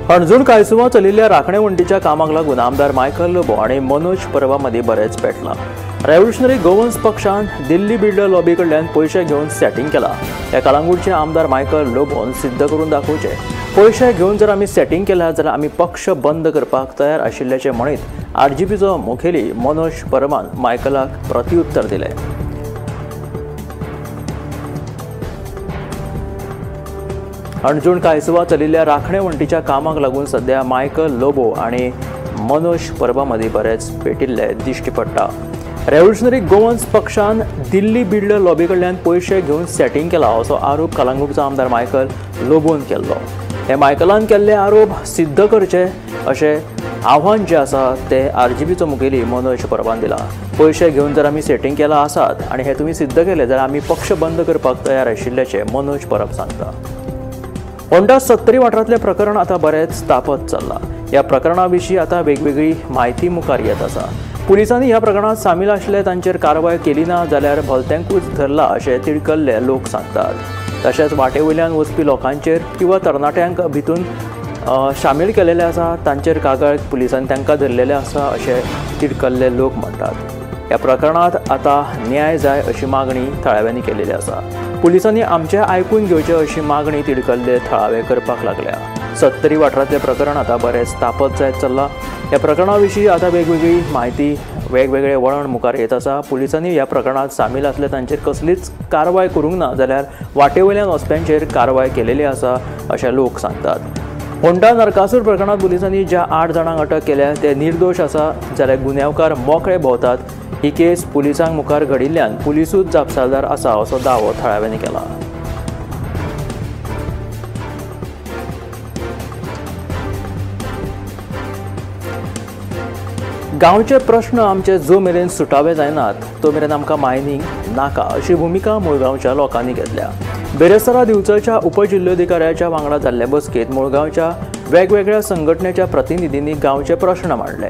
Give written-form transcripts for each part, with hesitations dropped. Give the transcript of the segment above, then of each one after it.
अणजूण कांयसुवा चलिल्ल्या राखणे वंटीच्या कामाक लागून आमदार मायकल लोबो आणि मनोज परबा मदीं बरेच पेटलां। रेव्होल्युशनरी गोवन्स पक्षान दिल्ली बिल्डर लॉबी कडल्यान पयशे घेवन सेटिंग केला। ह्या कळंगूटचे आमदार मायकल लोबोन सिद्ध करून दाखोवचे, पयशे घेवन जर आमी सेटिंग केल्या जाल्यार आमी पक्ष बंद करपाक तयार आशिल्ल्याचे म्हणीत आरजीपीचो मुखेली मनोज परबान मायकलाक प्रत्युत्तर दिलें। अणजूण कांयसुवा चलिल्ल्या राखणे वंटीच्या कामाक लागून सध्या मायकल लोबो आणि मनोज परबा मदीं बरेच पेटिल्ले दिश्टी पडटा। रेव्होल्युशनरी गोवन्स पक्षान दिल्ली बिल्डर लॉबी कडल्यान पयशे घेवन सेटिंग केला असो आरोप कळंगूटचो आमदार मायकल लोबोन केल्लो। हे मायकलान केल्ले आरोप सिद्ध करचे अशें आव्हान जे आसा ते आरजीपीचो मुखेली मनोज परबान दिला। पयशे घेवन जर आमी सेटिंग केला आसात आनी हे तुमी सिद्ध केले जाल्यार आमी पक्ष बंद करपाक तयार आशिल्ल्याचे मनोज परब सांगता। होंडा सत्तरी वाठारांतलें प्रकरण आतां बरेच तापत चल्लां। ह्या प्रकरणा विशीं आतां वेगवेगळी म्हायती मुखार येत आसा। पुलिसांनी ह्या प्रकरणात सामील आशिल्ले तांचेर कारवाय केली ना जाल्यार भलत्यांकूच धरला अशें तिडकल्ले लोक सांगतात। तशेंच वाटेवयल्यान वचपी लोकांचेर किंवा तरणाट्यांक भितून शामील केलेले आसा तांचेर कागाळ पुलिसांनी तांकां धरलेले आसा अशें तिडकल्ले लोक म्हणटात। ह्या प्रकरणात आतां न्याय जाय अशी मागणी थळाव्यांनी केलेली आसा। पुलिसांनी आमचे आयकून घेवचे अशी मागणी तिडकल्ले थळावे करपाक लागल्या। सत्तरी वाठारांतलें प्रकरण आतां बरेच तापत जायत चल्लां। ह्या प्रकरणा विशीं आतां वेगवेगळी म्हायती वेगवेगळे वळण मुखार येत आसा। पुलिसांनी ह्या प्रकरणात सामील आसले तांचेर कसलीच कारवाय करूंक ना जाल्यार वाटेवयल्यान वचप्यांचेर कारवाय केलेली आसा अशें लोक सांगतात। होंडा नरकासूर प्रकरणात पुलिसांनी ज्या 8 जाणांक अटक केल्या ते निर्दोश आसा जाल्यार गुन्यांवकार मोकळे भोंवतात। ही केस पुलिसांक मुखार घडिल्ल्यान पुलिसूच जापसालदार आसा असो दावो थळाव्यांनी केला। गांवचे प्रश्न आमचे जो मेरेन सुटावे जायनात तो मेरेन आमकां मायनिंग नाका अशी भुमिका मुळगांवच्या लोकांनी घेतल्या। बेरेस्तारा दिवचलच्या उपजिल्लोधिकाऱ्याच्या वांगडा जाल्ले बसकेत मुळगांवच्या वेगवेगळ्या संघटनेच्या प्रतिनिधींनी गांवचे प्रश्न मांडले।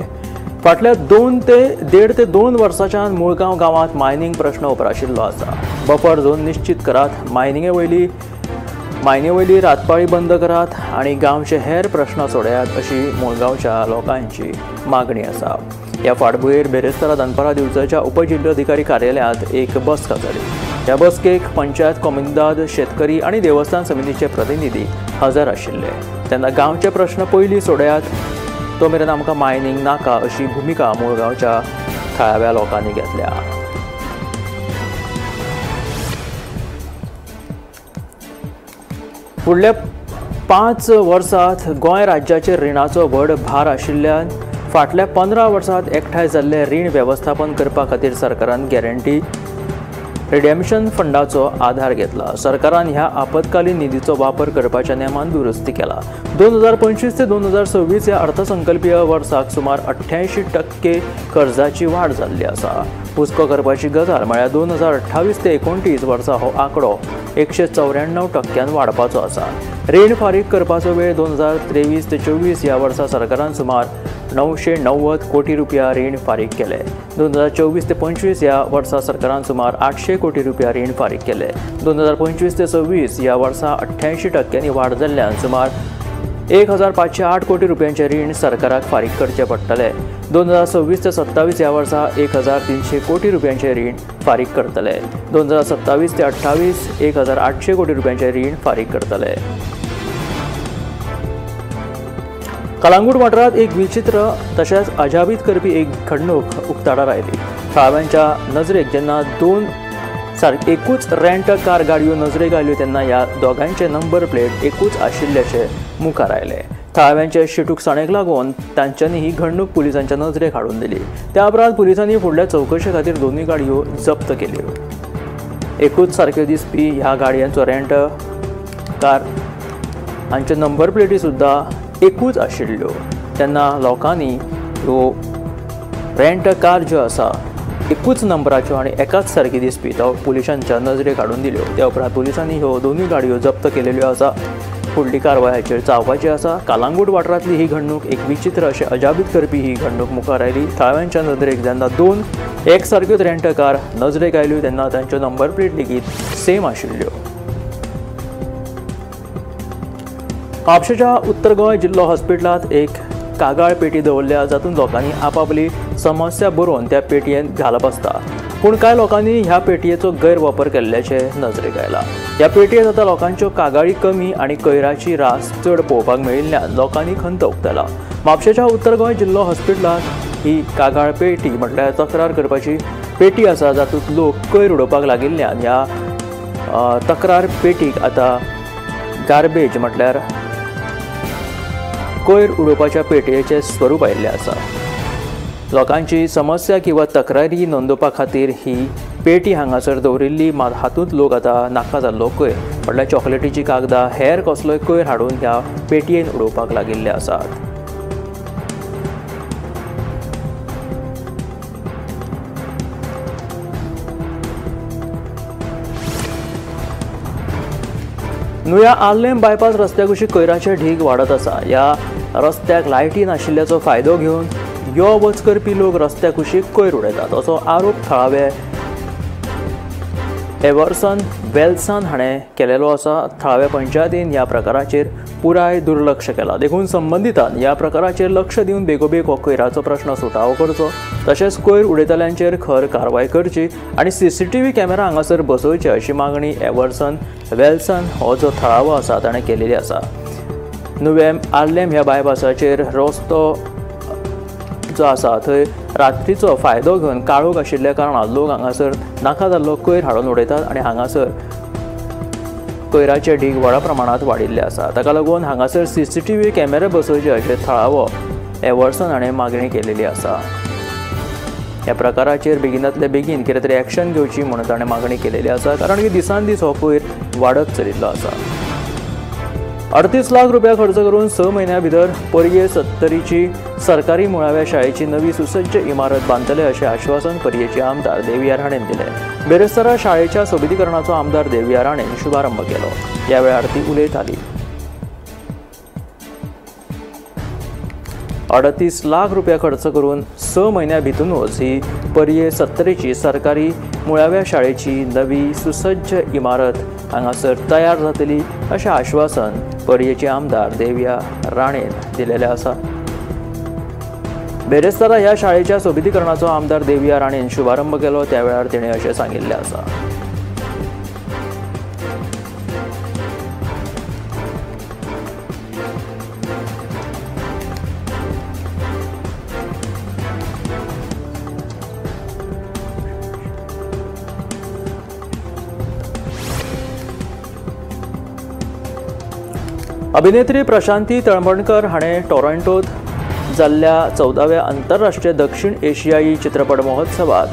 फाटल्या 2 ते 2.5 वर्सांच्यान मुळगांव गांवांत मायनिंग प्रश्न उप्राशिल्लो आसा। बफर झोन निश्चित करात, मायनिंगे वयली रातपाळी बंद करात आनी गांवचे हेर प्रश्न सोडयात अशी मुळगांवच्या लोकांची मागणी आसा। ह्या फाटभुंयेर बेरेस्तारा दनपारा दिवचलच्या उपजिल्लोधिकारी कार्यालयांत एक बसका जाली। ह्या बसकेक पंचायत कोमुनिदाद, शेतकरी आनी देवस्थान समितीचे प्रतिनिधी हजर आशिल्ले। तेन्ना गांवचे प्रश्न पयलीं सोडयात, तो मेरेन आमकां मायनिंग नाका अशी भुमिका मुळगांवच्या थळाव्या लोकांनी घेतल्या। फुडल्या 5 वर्सांत गोंय राज्याचेर रिणाचो व्हड भार आशिल्ल्यान फाटल्या 15 वर्सांत एकठांय जाल्ले रीण वेवस्थापन करपा खातीर सरकारान गॅरंटी रिडेम्पशन फंडाचो आधार घेतला। सरकारान ह्या आपतकालीन निधीचो वापर करपाच्या नेमान दुरुस्ती केला। 2025 ते 2026 ह्या अर्थसंकल्पीय वर्साक सुमार 88% कर्जाची वाड जाल्ली आसा। हुस्को करपाची गजाल म्हळ्यार 2028 ते 29 वर्सा हो आंकडो 194% वाडपाचो आसा। रीण फारीक करपाचो वेळ 2023 ते 24 ह्या वर्सा सरकारान सुमार 990 कोटी रुपया रीण फारीक केले। 2024 ते 25 ह्या वर्सा सरकारान सुमार 800 कोटी रुपया रीण फारीक केले। 2025 ते 26 ह्या वर्सा 88% वाड जाल्ल्यान सुमार 1508 कोटी रुपयांचे रीण सरकाराक फारीक करचे पडटले। 2026 ते 27 ह्या वर्सा 1300 कोटी रुपयांचे रीण फारीक करतले। 2027 ते 28 1800 कोटी रुपयांचे रीण फारीक करतले। कळंगूट वाठारात एक विचित्र तशेंच अजापीत करपी एक घडणूक उक्ताडार आयली। थळाव्यांच्या नजरेक जेन्ना 2 एकूच रेंट कार गाडयो नजरेक आयल्यो तेन्ना ह्या दोगांचे नंबर प्लेट एकूच आशिल्ल्याचे मुखार आयले। थळाव्यांचे शिटूकसाणेक लागून तांच्यांनी ही घडणूक पुलिसांच्या नजरेक हाडून दिली। त्या उपरांत पुलिसांनी फुडल्या चवकशे खातीर दोनूय गाडयो जप्त केल्यो। एकूच सारक्यो दिसपी ह्या गाडयांचो रेंट कार हांचे नंबर प्लेटी सुद्दां एकूच आशिल्ल्यो। तेन्ना लोकांनी ह्यो रेंट कार ज्यो आसा एकूच नंबराच्यो आनी एकाच सारकी दिसपी तो पुलिसांच्या नजरेक हाडून दिल्यो। त्या उपरांत पुलिसांनी ह्यो दोनूय गाडयो जप्त केलेल्यो आसा। फुडली कारवाय हाचेर जावपाची आसा। कळंगूट वाठारांतली ही घडणूक एक विचित्र अशें अजापीत करपी ही घडणूक मुखार आयली। थळाव्यांच्या नजरेक जेन्ना 2 एकसारक्योच रेंट कार नजरेक आयल्यो तेन्ना तांच्यो नंबर प्लेट लेगीत सेम आशिल्ल्यो। म्हापशेच्या उत्तर गोंय जिल्लो हॉस्पिटलांत एक कागाळ पेटी दवरल्या, जातून लोकांनी आपापली समस्या बरोवन त्या पेटयेंत घालप आसता। पूण कांय लोकांनी ह्या पेटयेचो गैरवापर केल्ल्याचे नजरेक आयला। ह्या पेटयेंत आतां लोकांच्यो कागाळी कमी आनी कोयराची रास चड पळोवपाक मेळिल्ल्यान लोकांनी खंत उक्तायला। म्हापशेच्या उत्तर गोंय जिल्लो हॉस्पिटलांत ही कागाळ पेटी म्हटल्यार तक्रार करपाची पेटी आसा, जातूंत लोक कोयर उडोवपाक लागिल्ल्यान ह्या तक्रार पेटीक आतां गार्बेज म्हटल्यार कोयर उडोवपाच्या पेटयेचें स्वरूप आयिल्लें आसा। लोकांची समस्या किंवा तक्रारी नोंदोवपा खातीर ही पेटी हांगासर दवरिल्ली, मात हातूंत लोक आतां नाका जाल्लो कोयर म्हटल्यार चॉकलेटीची कागदां हेर कसलोय कोयर हाडून ह्या पेटयेन उडोवपाक लागिल्ले आसात। नुया आल्लेम बायपास रस्त्या कुशीक कोयराचे ढीग वाडत आसा। ह्या रस्त्याक लायटी नाशिल्ल्याचो फायदो घेवन यो वच करपी लोक रस्त्या कुशीक कोयर उडयतात, असो आरोप थळावे एव्हर्सन वेल्सान हाणें केलेलो आसा। थळाव्या पंचायतीन ह्या प्रकाराचेर पुराय दुर्लक्ष केला, देखून संबंधितान ह्या प्रकाराचेर लक्ष दिवन बेगोबेग हो कोयराचो प्रश्न सुटावो करचो, तशेंच कोयर उडयतल्यांचेर खर कारवाय करची आनी CCTV कॅमेरा हांगासर बसोवचे अशी मागणी एव्हर्सन वेल्सन हो जो थळावो आसा ताणें केलेली आसा। नुवें आल्लेम ह्या बायपासाचेर रस्तो जो आसा थंय रात्रीचो फायदो घेवन काळोख आशिल्ल्या कारणान लोक हांगासर नाका जाल्लो कोयर हाडून उडयतात आनी हांगासर कोयराचे ढीग व्हडा प्रमाणांत वाडिल्ले आसा। ताका लागून हांगासर CCTV कॅमेरे बसोवचे अशें थळावो एव्हर्सन हाणें मागणी केलेली आसा। ह्या प्रकाराचेर बेगिनांतल्या बेगीन कितें तरी एक्शन घेवची म्हणून ताणें मागणी केलेली आसा, कारण की दिसान दीस हो कोयर वाडत चलिल्लो आसा। 38 लाख रुपया खर्च करून 6 म्हयन्या भितर पर्ये 70ची सरकारी मुळाव्या शाळेची नवी सुसज्ज इमारत बांदतले अशें आश्वासन पर्येचे आमदार देविया राणेन दिलें। बेरेस्तारा शाळेच्या सोबितीकरणाचो आमदार देविया राणेन शुभारंभ केलो। ह्या वेळार ती उलयताली। 38 लाख रुपया खर्च करून 6 म्हयन्या भितरूनच ही पर्ये 70ची सरकारी मुळाव्या शाळेची नवी सुसज्ज इमारत हांगासर तयार जातली अशें आश्वासन पर्येचे आमदार देविया राणेन दिलेलें आसा। बेरेस्तारा ह्या शाळेच्या सोबितीकरणाचो आमदार देविया राणेन शुभारंभ केलो, त्या वेळार तिणें अशें सांगिल्लें आसा। अभिनेत्री प्रशांती तळमणकर हाणें टोरंटोत जाल्ल्या 14व्या आंतरराष्ट्रीय दक्षिण एशियाई चित्रपट महोत्सवात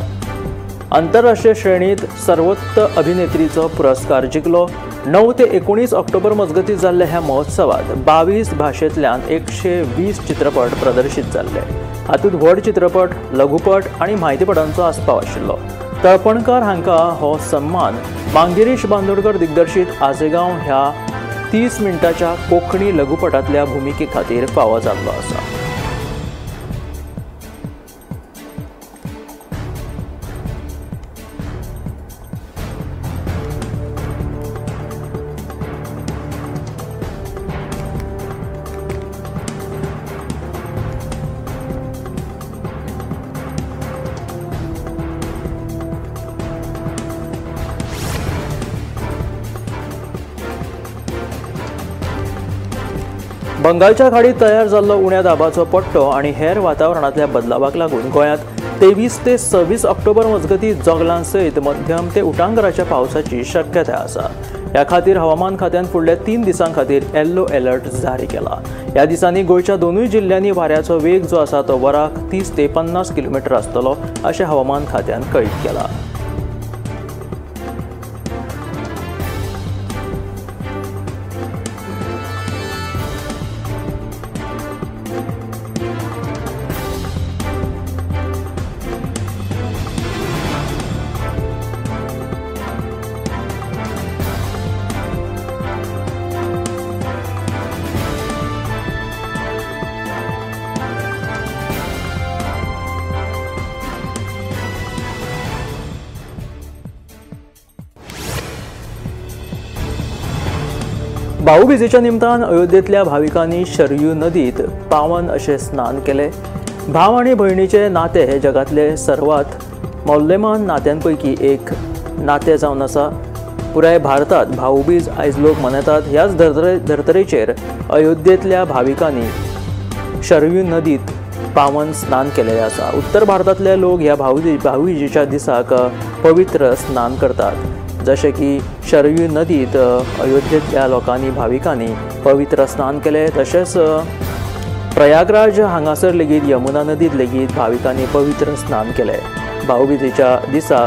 आंतरराष्ट्रीय श्रेणीत सर्वोत्तम अभिनेत्रीचो पुरस्कार जिखलो। 9 ते 19 ऑक्टोबर मजगतीं जाल्ल्या ह्या महोत्सवात 22 भाशेंतल्यान 120 चित्रपट प्रदर्शीत जाल्ले। हातूंत व्हड चित्रपट, लघुपट आनी म्हायतीपटांचो आस्पाव आशिल्लो। तळपणकर हांकां हो सन्मान मांगिरीश बांदोडकर दिग्दर्शीत आजेगांव ह्या 30 मिनटाच्या कोंकणी लघुपटांतल्या भुमिके खातीर फावो जाल्लो आसा। बंगालच्या खाडीत तयार जाल्लो उण्या दाबाचो पट्टो आनी हेर वातावरणांतल्या बदलावाक लागून गोंयांत 23 ते 26 ऑक्टोबर मजगतीं जोगलां सयत मध्यम ते उटंगराच्या पावसाची शक्यताय आसा। ह्या खातीर हवामान खात्यान फुडल्या 3 दिसां खातीर येल्लो अलर्ट जारी केला। ह्या दिसांनी गोंयच्या दोनूय जिल्ल्यांनी वाऱ्याचो वेग जो आसा तो वराक 30 ते 50 किलोमीटर आसतलो अशें हवामान खात्यान कळीत केला। भाऊबीजेच्या निमतान अयोध्येतल्या भाविकांनी शरयू नदीत पावन अशें स्नान केले। भाव आणि भयणीचे नाते हे जगातले सर्वात मौल्यवान नात्यांपैकी एक नाते जावन आसा। पुराय भारतात भाऊबीज आयज लोक मनयतात। ह्याच धर्तरेचेर अयोध्येतल्या भाविकांनी शरयू नदीत पावन स्नान केलेले आसा। उत्तर भारतातले लोक ह्या भाऊबीजेच्या दिसाक पवित्र स्नान करतात। जशें की शरयू नदीत अयोध्येतल्या लोकांनी भाविकांनी पवित्र स्नान केले, तशेंच प्रयागराज हांगासर लेगीत यमुना नदीत लेगीत भाविकांनी पवित्र स्नान केले। भाऊबीजेच्या दिसा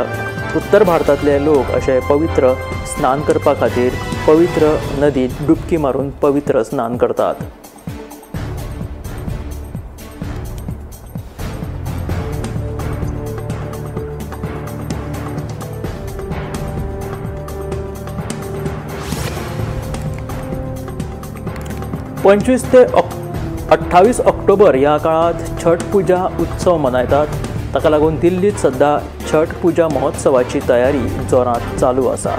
उत्तर भारतातले लोक अशे पवित्र स्नान करपा खातीर पवित्र नदीत डुबकी मारून पवित्र स्नान करतात। पंचवीस ते 28 ऑक्टोबर ह्या काळात छठ पूजा उत्सव मनयतात। ताका लागून दिल्लीत सध्या छठ पूजा महोत्सवाची तयारी जोरात चालू आसा।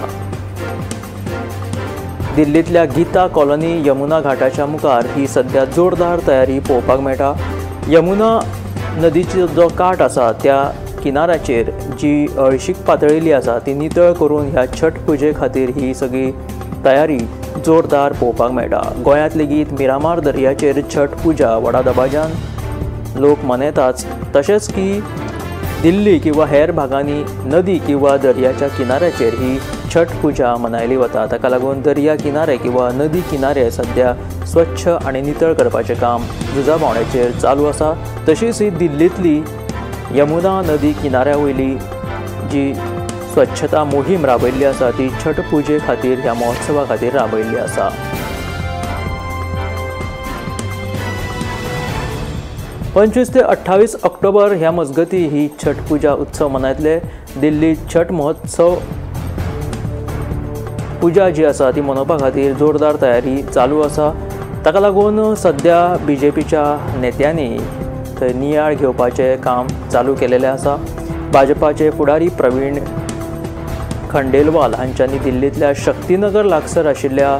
दिल्लीतल्या गीता कॉलनी यमुना घाटाच्या मुखार ही सध्या जोरदार तयारी पळोवपाक मेळटा। यमुना नदीचो जो काठ आसा त्या किनाऱ्याचेर जी हळशीक पातळिल्ली आसा ती नितळ करून ह्या छठ पूजे खातीर ही सगळी तयारी जोरदार पळोवपाक मेळटा। गोंयांत लेगीत मिरामार दर्याचेर छठ पूजा व्हडा दबाज्यान लोक मनयतात। तशेंच की दिल्ली किंवा हेर भागांनी नदी किंवा दर्याच्या किनाऱ्याचेर ही छठ पूजा मनयली वता। ताका लागून दर्या किनारे किंवा नदी किनारे सध्या स्वच्छ आणि नितळ करपाचें काम झुजाभावणेचेर चालू आसा। तशीच ही दिल्लीतली यमुना नदी किनाऱ्या वयली जी स्वच्छता मोहीम राबयल्ली आसा ती छठ पूजे खातीर ह्या महोत्सवा खातीर राबयल्ली आसा। पंचवीस ते 28 ऑक्टोबर ह्या मजगती ही छठ पूजा उत्सव मनयतले। दिल्ली छठ महोत्सव पूजा जी आसा ती मनोवपा खातीर जोरदार तयारी चालू आसा। ताका लागून सध्या बीजेपीच्या नेत्यांनी थंय नियाळ घेवपाचें काम चालू केलेलें आसा। भाजपाचे फुडारी प्रवीण खंडेलवाल हांच्यांनी दिल्लीतल्या शक्तीनगर लागसर आशिल्ल्या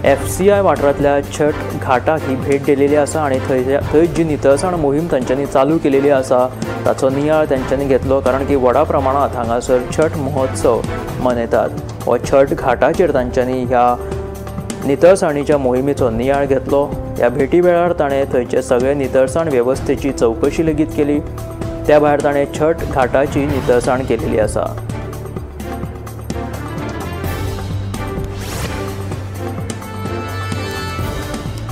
FCI वाठारांतल्या छठ घाटाक ही भेट दिलेली आसा आणि थंय जी नितळसाण मोहीम तांच्यांनी चालू केलेली आसा ताचो नियाळ तांच्यांनी घेतलो, कारण की व्हडा प्रमाणांत हांगासर छठ महोत्सव मनयतात। हो छठ घाटाचेर तांच्यांनी ह्या नितळसाणीच्या मोहिमेचो नियाळ घेतलो। ह्या भेटी वेळार ताणें थंयचे सगळे नितळसाण वेवस्थेची चवकशी लेगीत केली। त्या भायर ताणें छठ घाटाची नितळसाण केलेली आसा।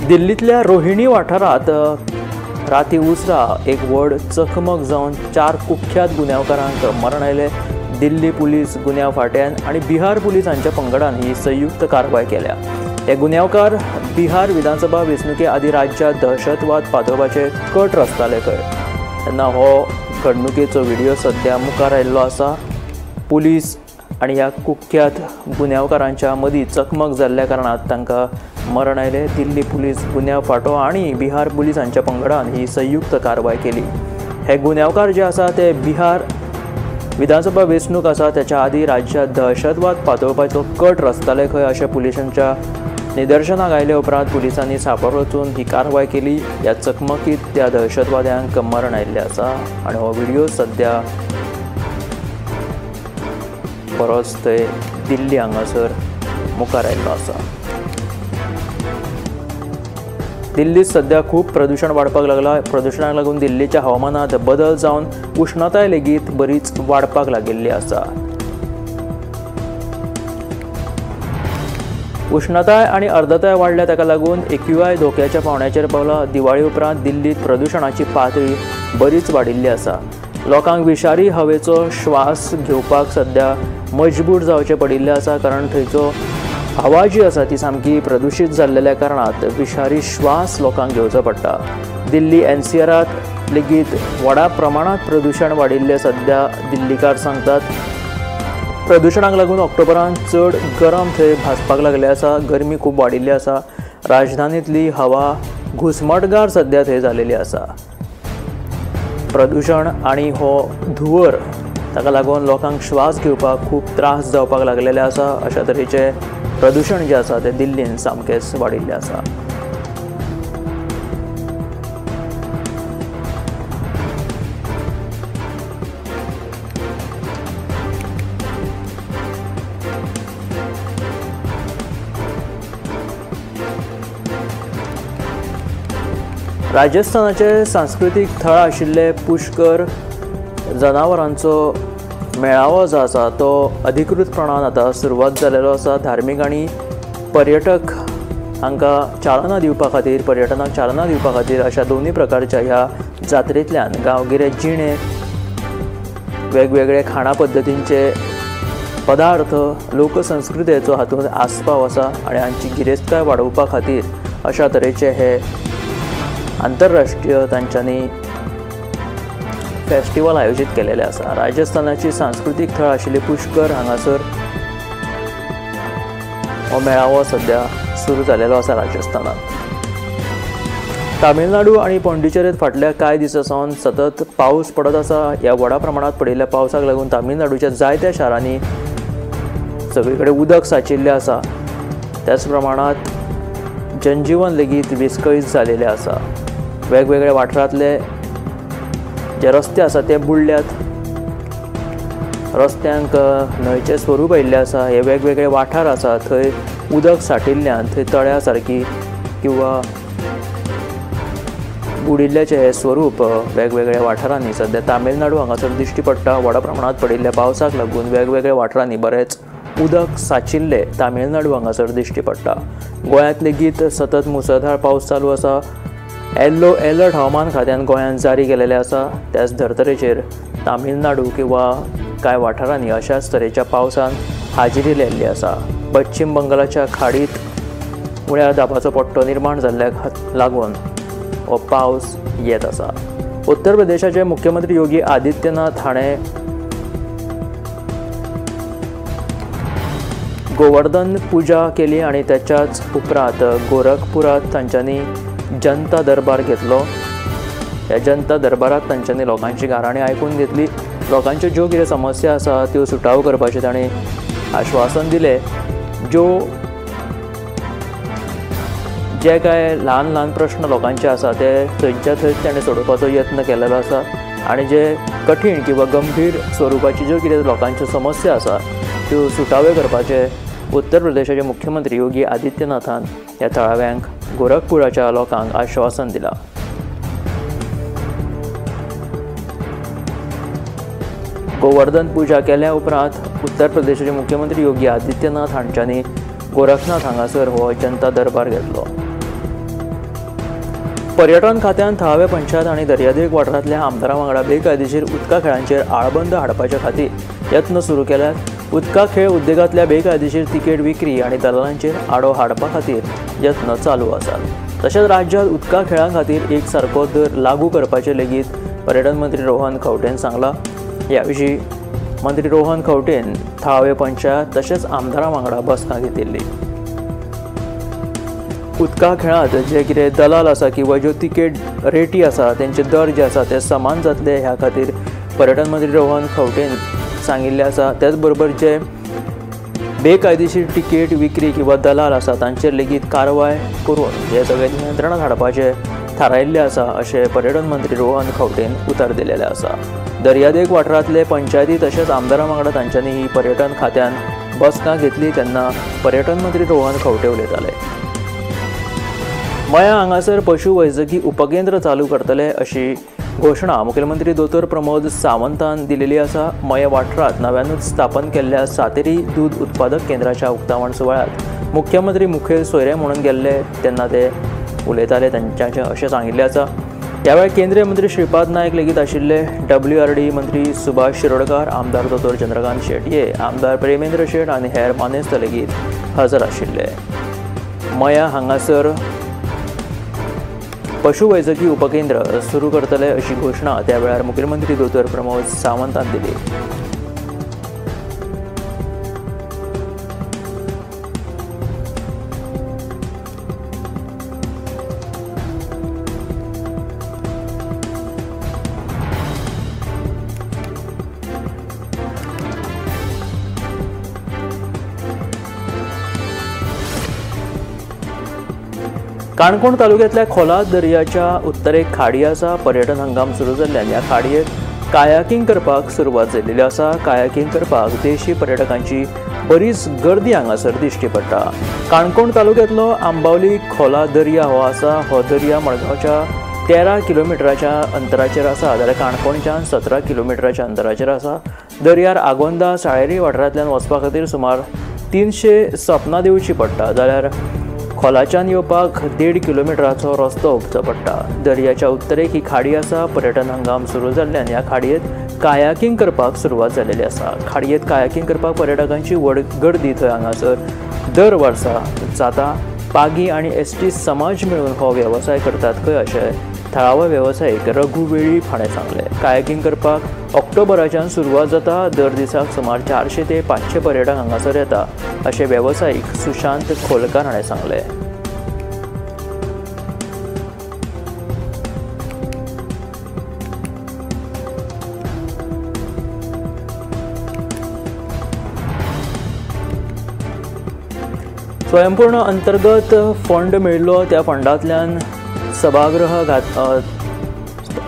दिल्लीतल्या रोहिणी वाठारांत राती उसरा एक व्हड चकमक जावन 4 कुख्यात गुन्यांवकारांक मरण आयलें। दिल्ली पुलीस गुन्यांव फाट्यान आणि बिहार पुलीस हांच्या पंगडान ही संयुक्त कारवाय केल्या। हे गुन्यांवकार बिहार विधानसभा वेंचणुके आदी राज्यांत दहशतवाद पातळपाचे कट रचताले खंय तेन्ना हो घडणुकेचो व्हिडिओ सध्या मुखार आयिल्लो आसा। पुलीस आणि ह्या कुख्यात गुन्यांवकारांच्या मदीं चकमक जाल्ल्या कारणात तांकां मरण आयलें। दिल्ली पुलीस गुन्यांव फाटो आणि बिहार पुलीस हांच्या पंगडान ही संयुक्त कारवाय केली। हे गुन्यांवकार जे आसा ते बिहार विधानसभा वेंचणूक आसा त्याच्या आदी राज्यांत दहशतवाद पातळपाचो कट रचताले खंय अशें पुलिसांच्या निदर्शनाक आयल्या उपरांत पुलिसांनी सांपळ रचून ही कारवाय केली। ह्या चकमकीत त्या दहशतवाद्यांक मरण आयिल्लें आसा आणि हो व्हिडिओ सध्या बरोच थंय दिल्ली हांगासर मुखार आयिल्लो आसा। दिल्लीत सध्या खूब प्रदूषण वाडपाक लागला। प्रदूषणाक लागून दिल्लीच्या हवामानात बदल जावन उष्णताय लेगीत बरीच वाडपाक लागिल्ली आसा। उष्णताय आणि अर्धताय वाडल्या ताका लागून AQI धोक्याच्या पावंड्याचेर पावला। दिवाळी उपरांत दिल्लीत प्रदूषणाची पातळी बरीच वाडिल्ली आसा। लोकांक विषारी हवेचो श्वास घेवपाक सध्या मजबूर जावचे पडिल्ले आसा, कारण थंयचो हवा जी आसा ती सामकी प्रदूषित जाल्लेल्या कारणात विषारी श्वास लोकांक घेवचो पडटा। दिल्ली NCRांत लेगीत व्हडा प्रमाणात प्रदूषण वाडिल्ले सध्या दिल्लीकार सांगतात। प्रदूषणाक लागून ऑक्टोबरांत चड गरम थंय भासपाक लागले आसा। गरमी खूब वाडिल्ली आसा। राजधानीतली हवा घुसमटगार सध्या थंय जालेली आसा। प्रदूषण आणि हो धुंवर ताका लागून लोकांक श्वास घेवपाक खूब त्रास जावपाक लागलेले आसा। अशा तरेचे प्रदूषण जे आसा तें दिल्लीन सामकेंच वाडिल्लें आसा. राजस्थानाचे सांस्कृतीक थळ आशिल्ले पुष्कर जनावरांचो मेळावो जो आसा तो अधिकृतपणान आतां सुरवात जालेलो आसा. धार्मीक आनी पर्यटक हांकां चालना दिवपा खातीर, पर्यटनाक चालना दिवपा खातीर अशा दोनूय प्रकारच्या ह्या जात्रेंतल्यान गांवगिरे जिणे, वेगवेगळे खाणा पद्दतींचे पदार्थ, लोकसंस्कृतेचो हातूंत आस्पाव आसा आनी हांची गिरेस्तकाय वाडोवपा खातीर अशा तरेचे हे आंतरराष्ट्रीय तांच्यांनी फेस्टिवल आयोजीत केलेले आसा. राजस्थानाची सांस्कृतीक थळ आशिल्ली पुष्कर हांगासर हो मेळावो सध्या सुरू जालेलो आसा राजस्थानात. तामिळनाडू आनी पॉंडिचेरीत फाटल्या कांय दिसां सावन सतत पावस पडत आसा. ह्या व्हडा प्रमाणात पडिल्ल्या पावसाक लागून तामिळनाडूच्या जायत्या शारांनी सगळे कडेन उदक साचिल्लें आसा. त्याच प्रमाणात जनजीवन लेगीत विस्कळीत जालेलें आसा. वेगवेगळ्या वाठारांतले जे रस्ते आसा ते बुडल्यात. रस्त्यांक न्हंयचें स्वरूप आयिल्लें आसा. हे वेगवेगळे वाठार आसा थंय उदक साठिल्ल्यान थंय तळ्या सारकी किंवा बुडिल्ल्याचें हें स्वरूप वेगवेगळ्या वाठारांनी सध्या तामिळनाडू हांगासर दिश्टी पडटा. व्हडा प्रमाणात पडिल्ल्या पावसाक लागून वेगवेगळ्या वाठारांनी बरेंच उदक साचिल्ले तामिळनाडू हांगासर दिश्टी पडटा. गोंयांत लेगीत सतत मुसळधार पावस चालू आसा. येल्लो अलर्ट हवामान खात्यान गोंयांत जारी केलेले आसा. त्याच धर्तरेचेर तामिळनाडू किंवा कांय वाठारांनी अशाच तरेच्या पावसान हाजिरी लायिल्ली आसा. पश्चिम बंगालाच्या खाडीत उण्या दाबाचो पट्टो निर्माण जाल्ल्याक लागून हो पावस येत आसा. उत्तर प्रदेशाचे मुख्यमंत्री योगी आदित्यनाथ हाणें गोवर्धन पुजा केली आणि त्याच्याच उपरांत गोरखपुरात तांच्यांनी जनता दरबार घेतलो. ह्या जनता दरबारात तांच्यांनी लोकांची गाराणी आयकून घेतली. लोकांच्यो ज्यो कितें समस्या आसा त्यो सुटावो करपाचें ताणें आश्वासन दिलें. जे काय ल्हान ल्हान प्रश्न लोकांचे आसा ते थंयच्या थंयच ताणें सोडोवपाचो यत्न केलेलो आसा. आनी जे कठीण किंवा गंभीर स्वरुपाची ज्यो कितें लोकांच्यो समस्या आसा त्यो सुटावे करपाचे उत्तर प्रदेशाचे मुख्यमंत्री योगी आदित्यनाथान ह्या थळाव्यांक गोरखपुराच्या लोकांक आश्वासन दिलां. गोवर्धन पुजा केल्या उपरांत उत्तर प्रदेशाचे मुख्यमंत्री योगी आदित्यनाथ हांच्यांनी गोरखनाथ हांगासर हो जनता दरबार घेतलो. पर्यटन खात्यान थळावे पंचायत आनी दर्यादेग वाठारांतल्या आमदारां वांगडा बेकायदेशीर उदका खेळांचेर आळबंद हाडपाचे खातीर यत्न सुरू केल्यात. उदका खेळ उद्देगांतल्या बेकायदेशीर तिकेट विक्री आनी दलालांचेर आडो हाडपा खातीर यत्न चालू आसात. तशेंच राज्यांत उदका खेळां खातीर एक सारको दर लागू करपाचें लेगीत पर्यटन मंत्री रोहन खंवटेन सांगलां. ह्या विशीं मंत्री रोहन खंवटेन थळावे पंचायत तशेंच आमदारां वांगडा बसका घेतिल्ली. उदका खेळांत जे कितें दलाल आसा किंवा ज्यो तिकेट रेटी आसा तेंचे दर जे आसा ते समान जातले ह्या खातीर पर्यटन मंत्री रोहन खंवटेन सांगिल्लें आसा. त्याच बरोबर जे बेकायदेशीर तिकेट विक्री किंवा दलाल आसा तांचेर लेगीत कारवाय करून हे सगळे नियंत्रणांत हाडपाचें थारायिल्लें आसा अशें पर्यटन मंत्री रोहन खंवटेन उतर दिलेलें आसा. दर्यादेग वाठारांतले पंचायती तशेंच आमदारां वांगडा तांच्यांनी ही पर्यटन खात्यान बसका घेतली तेन्ना पर्यटन मंत्री रोहन खंवटे उलयताले. मया हांगासर पशुवैजकी उपकेंद्र चालू करतले अशी घोशणा मुखेलमंत्री दोतोर प्रमोद सावंतान दिलेली आसा. मया वाठारांत नव्यानूच स्थापन केल्ल्या सातेरी दूद उत्पादक केंद्राच्या उक्तावण सुवाळ्यात मुख्यमंत्री मुखेल सोयरे म्हणून गेल्ले तेन्ना ते उलयताले. तांच्याचें अशें सांगिल्लें आसा. ह्या वेळार केंद्रीय मंत्री श्रीपाद नायक लेगीत आशिल्ले. WRD मंत्री सुभाष शिरोडकार, आमदार दोतोर चंद्रकांत शेटये, आमदार प्रेमेंद्र शेट आनी हेर मानेस्त लेगीत हजर आशिल्ले. मया हांगासर पशुवैजकी उपकेंद्र सुरू करतले अशी घोशणा त्या वेळार मुखेलमंत्री दोतोर प्रमोद सावंतान दिली. काणकोण तालुक्यातल्या खोला दर्याच्या उत्तरेक खाडी आसा. पर्यटन हंगाम सुरू जाल्ल्यान ह्या खाडयेक कायाकिंग करपाक सुरवात जाल्ली आसा. कायाकिंग करपाक देशी पर्यटकांची बरीच गर्दी हांगासर दिश्टी पडटा. काणकोण तालुक्यांतलो आंबावली खोला दर्या हो आसा. हो दर्या मडगांवच्या 13 किलोमिटराच्या अंतराचेर आसा, जाल्यार काणकोणच्यान 17 किलोमिटराच्या अंतराचेर आसा. दर्यार आगोंदा साळेरी वाठारांतल्यान वचपा खातीर सुमार 300 सपनां दिवची पडटा, जाल्यार खोलाच्यान येवपाक 1.5 किलोमिटराचो रस्तो उपचो पडटा. दर्याच्या उत्तरेक ही खाडी आसा. पर्यटन हंगाम सुरू जाल्ल्यान ह्या खाडयेंत कायाकिंग करपाक सुरवात जाल्ली आसा. खाडयेंत कायाकिंग करपाक पर्यटकांची व्हड गर्दी थंय हांगासर दर वर्सा जाता. पागी आनी एसटी समाज मेळून हो वेवसाय करतात खंय अशें थळावे वेवसायीक रघु वेळीप हाणें सांगलें. कायाकिंग करपाक ऑक्टोबराच्यान सुरवात जाता. दर दिसाक सुमार 400 ते 500 पर्यटक हांगासर येता अशें वेवसायीक सुशांत खोलकार हाणें सांगलें. स्वयंपूर्ण अंतर्गत फंड मेळिल्लो त्या फंडांतल्यान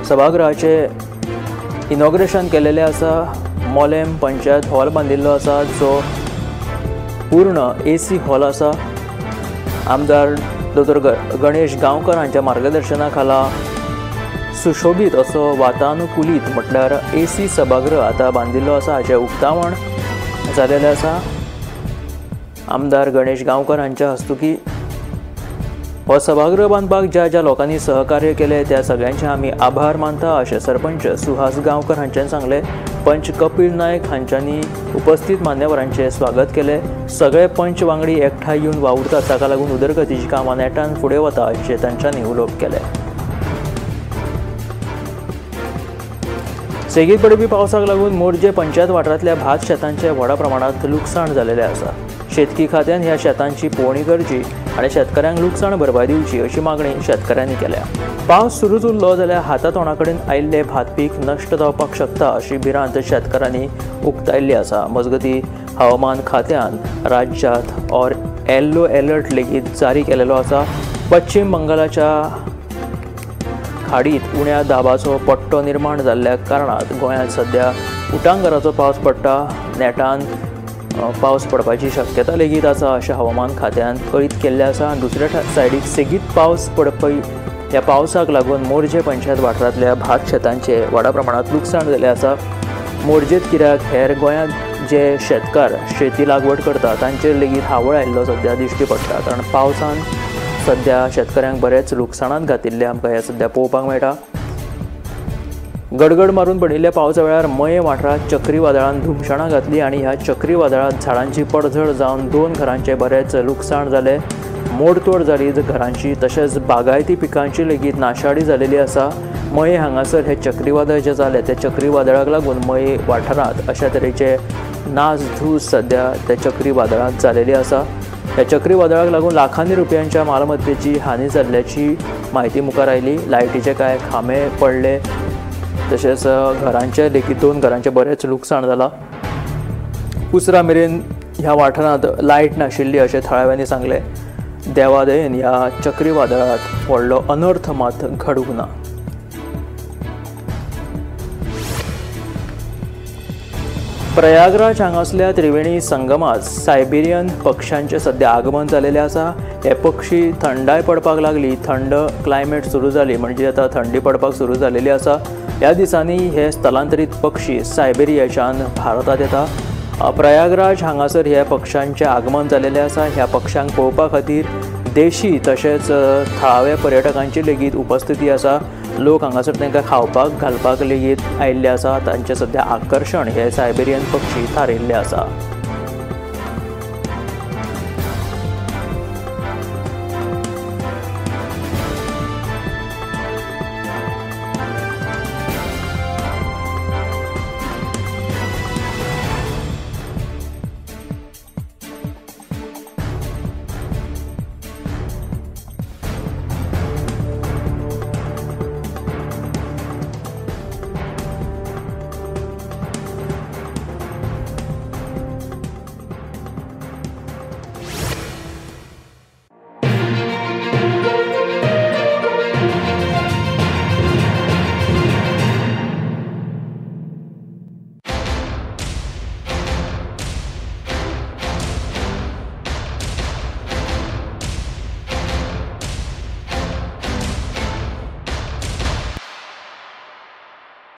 सभागृहाचे इनॉग्रेशन केलेलें आसा. मोलेम पंचायत हॉल बांदिल्लो आसा, जो पूर्ण AC हॉल आसा. आमदार दोतोर गणेश गांवकर हांच्या मार्गदर्शना खाला सुशोभीत असो वातानुकूलीत म्हटल्यार AC सभागृह आतां बांदिल्लो आसा, हाचें उक्तावण जालेलें आसा. आमदार गणेश गांवकर हांच्या हस्तुकी हो सभागृह बांदपाक ज्या लोकांनी सहकार्य केले त्या सगळ्यांचे आमी आभार मानता अशें सरपंच सुहास गांवकर हांच्यान सांगलें. पंच कपिल नायक हांच्यांनी उपस्थित मान्यवरांचें स्वागत केलें. सगळे पंच वांगडी एकठांय येवन वावुरतात, ताका लागून उदरगतीची कामां नेटान फुडें वता अशें तांच्यांनी उलोवप केलें. सेगीत पडपी पावसाक लागून मोरजे पंचायत वाठारांतल्या भात शेतांचें व्हडा प्रमाणांत लुकसाण जाल्लें आसा. शेतकी खात्यान ह्या शेतांची पळोवणी करची आनी शेतकऱ्यांक लुकसाण भरपाय दिवची अशी मागणी शेतकऱ्यांनी केल्या. पावस सुरूच उरलो जाल्यार हातातोंडा कडेन आयिल्लें भात पीक नश्ट जावपाक शकता अशी भिरांत शेतकऱ्यांनी उक्तायल्ली आसा. मजगतीं हवामान खात्यान राज्यांत येल्लो अलर्ट लेगीत जारी केलेलो आसा. पश्चिम बंगालाच्या खाडीत उण्या दाबाचो पट्टो निर्माण जाल्ल्या कारणान गोंयांत सध्या उटंगाराचो पावस पडटा. नेटान पावस पडपाची शक्यता लेगीत आसा अशें हवामान खात्यान कळीत केल्लें आसा. दुसऱ्या सायडीक सेगीत पावस पडपी ह्या पावसाक लागून मोरजे पंचायत वाठारांतल्या भात शेतांचे व्हडा प्रमाणांत लुकसाण जाल्लें आसा. मोरजेत कित्याक हेर गोंयांत जे शेतकार शेती लागवड करतात तांचेर लेगीत हावळ आयिल्लो सध्या दिश्टी पडटा, कारण पावसान सध्या शेतकऱ्यांक बरेच लुकसाणांत घातिल्लें आमकां हें सध्या पळोवपाक मेळटा. गडगड मारून पडिल्ल्या पावसा वेळार मये वाठारांत चक्रीवादळान धुमशाणां घातली आनी ह्या चक्रीवादळांत झाडांची पडझड जावन 2 घरांचे बरेच लुकसाण जालें. मोडतोड जाली घरांची, तशेंच बागायती पिकांची लेगीत नाशाडी जालेली आसा. मये हांगासर हे चक्रीवादळ जे जालें त्या चक्रीवादळाक लागून मये वाठारांत अशा तरेचे नासधूस सध्या त्या चक्रीवादळांत जालेली आसा. ह्या चक्रीवादळाक लागून लाखांनी रुपयांच्या मालमत्तेची हानी जाल्ल्याची म्हायती मुखार आयली. लायटीचे कांय खांबे पडले, तशेंच घरांचे लेगीत 2 घरांचे बरेच लुकसाण जालां. उसरा मेरेन ह्या वाठारांत लायट नाशिल्ली अशें थळाव्यांनी सांगलें. देवादयेन ह्या चक्रीवादळांत व्हडलो अनर्थ मात घडूंक ना. प्रयागराज हांगासल्या त्रिवेणी संगमात सायबेरियन पक्ष्यांचे सध्या आगमन जालेलें आसा. हे पक्षी थंडाय पडपाक लागली, थंड क्लायमेट सुरू जाली म्हणजे आतां थंडी पडपाक सुरू जालेली आसा. ह्या दिसांनी हे स्थलांतरीत पक्षी सायबेरियाच्यान भारतांत येता. प्रयागराज हांगासर ह्या पक्ष्यांचें आगमन जालेलें आसा. ह्या पक्ष्यांक पळोवपा खातीर देशी तशेंच थळाव्या पर्यटकांची लेगीत उपस्थिती आसा. लोक हांगासर तांकां खावपाक घालपाक लेगीत आयिल्ले आसा. तांचें सध्या आकर्शण हे सायबेरियन पक्षी थारिल्ले आसा.